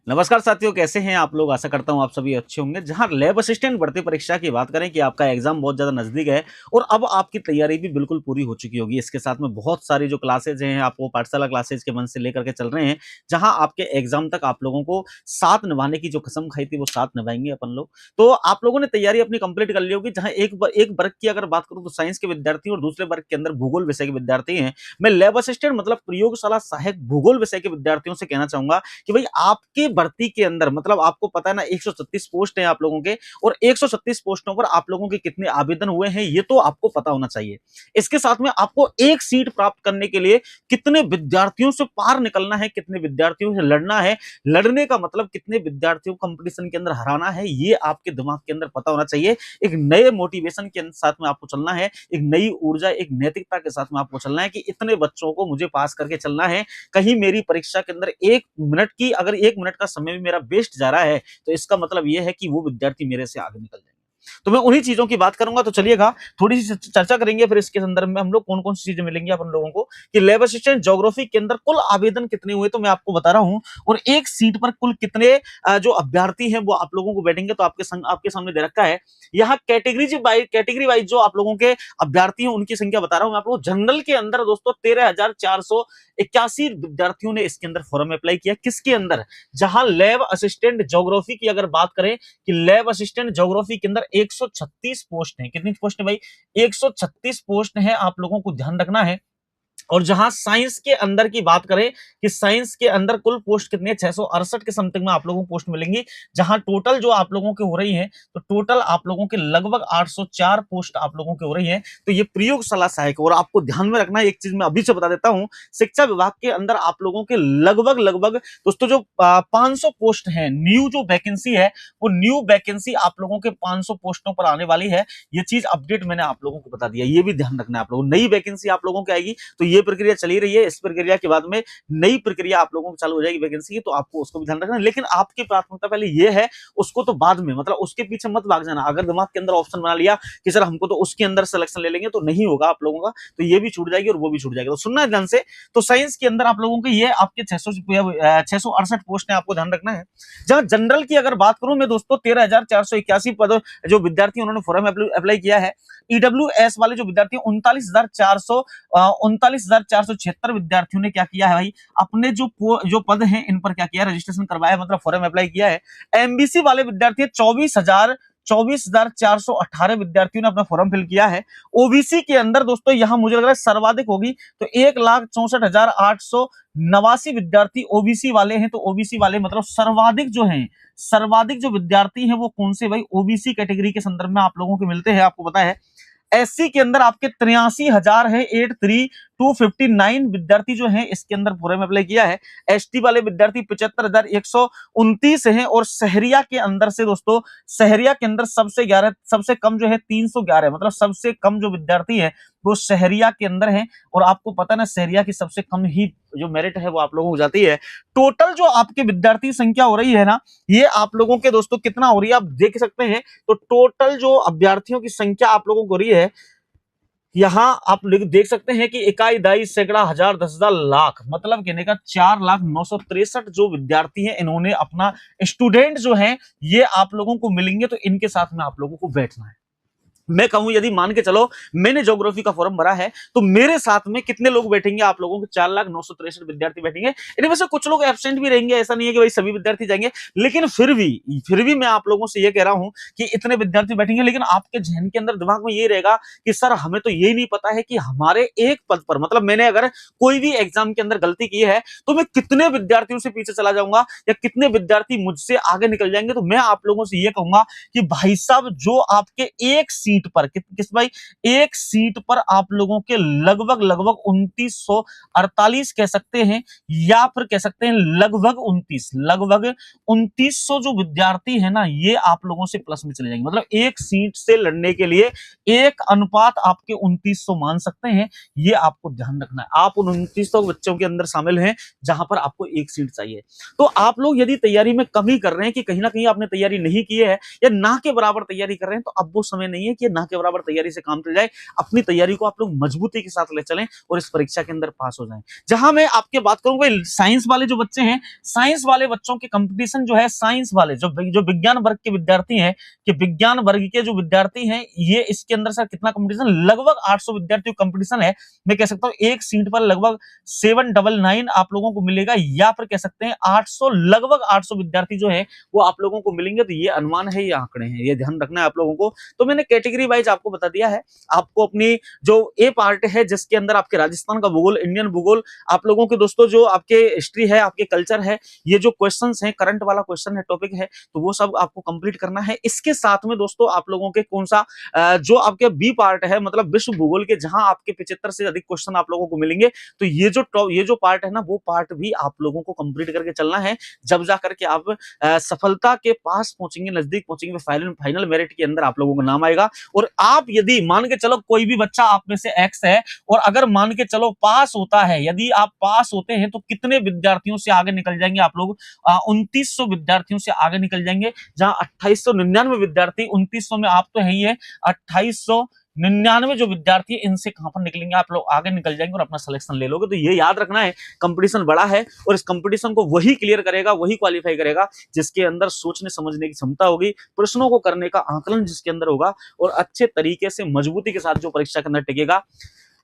नमस्कार साथियों, कैसे हैं आप लोग। आशा करता हूं आप सभी अच्छे होंगे। जहां लैब असिस्टेंट भर्ती परीक्षा की बात करें कि आपका एग्जाम बहुत ज़्यादा नज़दीक है और अब आपकी तैयारी भी बिल्कुल पूरी हो चुकी होगी। इसके साथ में बहुत सारी जो क्लासेज हैं, आपको पाठशाला क्लासेज के मन से लेकर के चल रहे हैं, जहां आपके एग्जाम तक आप लोगों को साथ निभाने की जो कसम खाई थी वो साथ निभाएंगे अपन लोग। तो आप लोगों ने तैयारी अपनी कंप्लीट कर ली होगी। जहां एक वर्ग की अगर बात करूं तो साइंस के विद्यार्थी और दूसरे वर्ग के अंदर भूगोल विषय के विद्यार्थी हैं। मैं लैब असिस्टेंट मतलब प्रयोगशाला सहायक भूगोल विषय के विद्यार्थियों से कहना चाहूंगा कि भाई आपकी भर्ती के अंदर मतलब आपको पता है ना 136 पोस्ट हैं आप लोगों के, और 136 पोस्टों पर आप लोगों के कितने आवेदन हुए हैं ये तो आपको पता होना चाहिए। इसके साथ में आपको एक सीट प्राप्त करने के लिए कितने विद्यार्थियों से पार निकलना है, कितने विद्यार्थियों से लड़ना है, लड़ने का मतलब कितने विद्यार्थियों को कंपटीशन के अंदर हराना है, ये आपके दिमाग के अंदर पता होना चाहिए। एक नए मोटिवेशन के साथ में आपको चलना है, एक नई ऊर्जा, एक नैतिकता के साथ में आपको चलना है कि इतने बच्चों को मुझे पास करके चलना है। कहीं मेरी परीक्षा के अंदर 1 मिनट का समय भी मेरा वेस्ट जा रहा है तो इसका मतलब यह है कि वो विद्यार्थी मेरे से आगे निकल जाएंगे। तो मैं उन्हीं चीजों की बात करूंगा। तो चलिएगा थोड़ी सी चर्चा करेंगे फिर इसके संदर्भ में हम लोग कौन कौन सी चीजें मिलेंगी अपन लोगों को कि लैब असिस्टेंट ज्योग्राफी के अंदर कुल आवेदन कितने हुए तो मैं आपको बता रहा हूं, और एक सीट पर कुल कितने जो अभ्यर्थी हैं वो आप लोगों को बैठेंगे। तो आपके सामने दे रखा है यहाँ कैटेगरी वाइज जो आप लोगों के अभ्यर्थी हैं उनकी संख्या बता रहा हूं मैं आप लोगों को। जनरल के अंदर दोस्तों 13,481 विद्यार्थियों ने इसके अंदर फॉर्म अप्लाई किया। किसके अंदर? जहां लैब असिस्टेंट ज्योग्राफी की अगर बात करें कि लैब असिस्टेंट ज्योग्राफी के अंदर 136 पोस्ट हैं। कितनी पोस्ट है भाई? 136 पोस्ट है, आप लोगों को ध्यान रखना है। और जहां साइंस के अंदर की बात करें कि साइंस के अंदर कुल पोस्ट कितनी है? 668 के समथिंग में आप लोगों को पोस्ट मिलेंगी। जहां टोटल जो आप लोगों के हो रही है तो टोटल आप लोगों के लगभग 804 पोस्ट आप लोगों के हो रही है। तो ये प्रयोगशाला सहायक। और आपको ध्यान में रखना है एक चीज मैं अभी से बता देता हूं, शिक्षा विभाग के अंदर आप लोगों के लगभग लगभग दोस्तों जो 500 पोस्ट है, न्यू जो वैकेंसी है वो न्यू वैकेंसी आप लोगों के 500 पोस्टों पर आने वाली है। ये चीज अपडेट मैंने आप लोगों को बता दिया, ये भी ध्यान रखना है आप लोगों। नई वैकेंसी आप लोगों की आएगी तो ये प्रक्रिया चली रही है। इस प्रक्रिया के बाद में नई प्रक्रिया आप लोगों को चालू हो जाएगी वैकेंसी की, तो आपको उसको भी ध्यान रखना है। लेकिन आपकी प्राथमिकता पहले ये है, उसको तो बाद में, मतलब उसके पीछे मत भाग जाना। अगर दिमाग के अंदर ऑप्शन बना लिया कि सर हमको तो उसके अंदर सिलेक्शन ले लेंगे, तो नहीं होगा आप लोगों का। तो ये भी छूट जाएगी और वो भी छूट जाएगी। तो सुनना है ध्यान से। तो साइंस के अंदर आप लोगों के ये आपके 668 पोस्ट है, आपको ध्यान रखना है। जहां जनरल की अगर बात करूं मैं दोस्तों 13,481 पद जो विद्यार्थी उन्होंने फॉर्म अप्लाई किया है। ईडब्ल्यूएस वाले जो विद्यार्थी 39,476 विद्यार्थियों ने क्या किया है भाई, अपने जो पद हैं इन पर क्या किया, रजिस्ट्रेशन करवाया, मतलब फॉर्म अप्लाई किया है। एमबीसी वाले विद्यार्थी 24,418 विद्यार्थियों ने अपना फॉर्म फिल किया है। ओबीसी के अंदर दोस्तों यहां मुझे लग रहा है सर्वाधिक होगी, तो 1,64,889 विद्यार्थी ओबीसी वाले हैं। तो ओबीसी वाले मतलब सर्वाधिक जो विद्यार्थी हैं वो कौन से भाई? ओबीसी कैटेगरी के संदर्भ में आप लोगों को मिलते हैं, आपको पता है। एससी के अंदर आपके 83,000 है, 83,259 विद्यार्थी जो है इसके अंदर फॉर्म अप्लाई किया है। एसटी वाले विद्यार्थी 75,129 है। और शहरिया के अंदर से दोस्तों, शहरिया के अंदर सबसे कम जो है 311, मतलब सबसे कम जो विद्यार्थी है वो शहरिया के अंदर है। और आपको पता ना शहरिया की सबसे कम ही जो मेरिट है वो आप लोगों को जाती है। टोटल जो आपके विद्यार्थी संख्या हो रही है ना, ये आप लोगों के दोस्तों कितना हो रही है आप देख सकते हैं। तो टोटल जो अभ्यर्थियों की संख्या आप लोगों को हो रही है, यहां आप देख सकते हैं कि इकाई, दाई, सैकड़ा, हजार, 10,000, लाख, मतलब कहने का 4,09,63 जो विद्यार्थी हैं इन्होंने अपना स्टूडेंट जो है ये आप लोगों को मिलेंगे। तो इनके साथ में आप लोगों को बैठना है। मैं कहूं यदि मान के चलो मैंने ज्योग्राफी का फॉर्म भरा है तो मेरे साथ में कितने लोग बैठेंगे? आप लोगों के 4,09,63 विद्यार्थी बैठेंगे। इनमें से कुछ लोग एब्सेंट भी रहेंगे, ऐसा नहीं है कि भाई सभी विद्यार्थी जाएंगे, लेकिन फिर भी मैं आप लोगों से यह कह रहा हूं कि इतने विद्यार्थी बैठेंगे। लेकिन आपके जहन के अंदर दिमाग में ये रहेगा कि सर हमें तो ये नहीं पता है कि हमारे एक पद पर, मतलब मैंने अगर कोई भी एग्जाम के अंदर गलती की है तो मैं कितने विद्यार्थियों से पीछे चला जाऊंगा या कितने विद्यार्थी मुझसे आगे निकल जाएंगे। तो मैं आप लोगों से यह कहूंगा कि भाई साहब जो आपके एक सीट पर किस भाई, एक सीट पर आप लोगों के लगभग 2948 कह सकते हैं, या फिर कह सकते हैं लगभग 2900 जो विद्यार्थी है ना ये आप लोगों से प्लस में चले जाएंगे। मतलब एक सीट से लड़ने के लिए एक अनुपात आपके 2900 मान सकते हैं। ये आपको ध्यान रखना है। आप उन 2900 बच्चों के अंदर शामिल हैं जहां पर आपको एक सीट चाहिए। तो आप लोग यदि तैयारी में कमी कर रहे हैं कि कहीं ना कहीं आपने तैयारी नहीं की है या ना के बराबर तैयारी कर रहे हैं, तो अब वो समय नहीं है कि के ना के बराबर तैयारी से काम चल जाए, अपनी तैयारी को आप लोग मजबूती के साथ ले चलें और इस परीक्षा के अंदर पास हो जाएं। जहां मैं आपके बात करूंगा साइंस वाले जो बच्चे हैं, साइंस वाले बच्चों के कंपटीशन जो है, साइंस वाले जो विज्ञान वर्ग के विद्यार्थी हैं, कि विज्ञान वर्ग के जो विद्यार्थी हैं, ये इसके अंदर सर कितना कंपटीशन, लगभग 800 विद्यार्थियों का कंपटीशन है। मैं कह सकता हूं एक सीट पर लगभग 799 आप लोगों को मिलेगा, या फिर कह सकते हैं 800, लगभग 800 विद्यार्थी जो है वो आप लोगों को मिलेंगे। तो ये अनुमान है, ये आंकड़े हैं, ये ध्यान रखना है आप लोगों को। तो मैंने कैटेगरी वाइज आपको बता दिया है। आपको अपनी जो ए पार्ट है जिसके अंदर आपके राजस्थान का भूगोल, इंडियन भूगोल, आप लोगों के दोस्तों जो आपके हिस्ट्री है, आपके कल्चर है, ये जो क्वेश्चंस हैं, करंट वाला क्वेश्चन है, टॉपिक है, तो वो सब आपको कंप्लीट करना है। इसके साथ में दोस्तों आप लोगों के कौन सा जो आपके बी पार्ट है, मतलब विश्व भूगोल के, जहां आपके 75 से अधिक क्वेश्चन आप लोगों को मिलेंगे, तो ये जो पार्ट है ना, वो पार्ट भी आप लोगों को कंप्लीट करके चलना है। जब जा करके आप सफलता के पास पहुंचेंगे, नजदीक पहुंचेंगे, फाइनल मेरिट के अंदर आप लोगों का नाम आएगा। और आप यदि मान के चलो कोई भी बच्चा आप में से एक्स है, और अगर मान के चलो पास होता है, यदि आप पास होते हैं, तो कितने विद्यार्थियों से आगे निकल जाएंगे आप लोग? 2900 विद्यार्थियों से आगे निकल जाएंगे। जहां 2899 विद्यार्थी, 2900 में आप तो है ही है, 2899 जो विद्यार्थी, इनसे कहां पर निकलेंगे आप लोग? आगे निकल जाएंगे और अपना सिलेक्शन ले लोगे। तो ये याद रखना है, कंपटीशन बड़ा है, और इस कंपटीशन को वही क्लियर करेगा, वही क्वालिफाई करेगा जिसके अंदर सोचने समझने की क्षमता होगी, प्रश्नों को करने का आकलन जिसके अंदर होगा, और अच्छे तरीके से मजबूती के साथ जो परीक्षा के अंदर टिकेगा।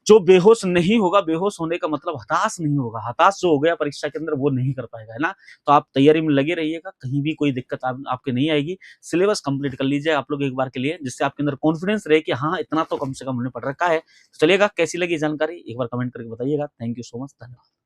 जो बेहोश नहीं होगा, बेहोश होने का मतलब हताश नहीं होगा, हताश जो हो गया परीक्षा के अंदर वो नहीं कर पाएगा, है ना। तो आप तैयारी में लगे रहिएगा, कहीं भी कोई दिक्कत आपके नहीं आएगी। सिलेबस कंप्लीट कर लीजिए आप लोग एक बार के लिए, जिससे आपके अंदर कॉन्फिडेंस रहे कि हाँ इतना तो कम से कम हमने पढ़ रखा है। तो चलिएगा, कैसी लगी जानकारी एक बार कमेंट करके बताइएगा। थैंक यू सो मच, धन्यवाद।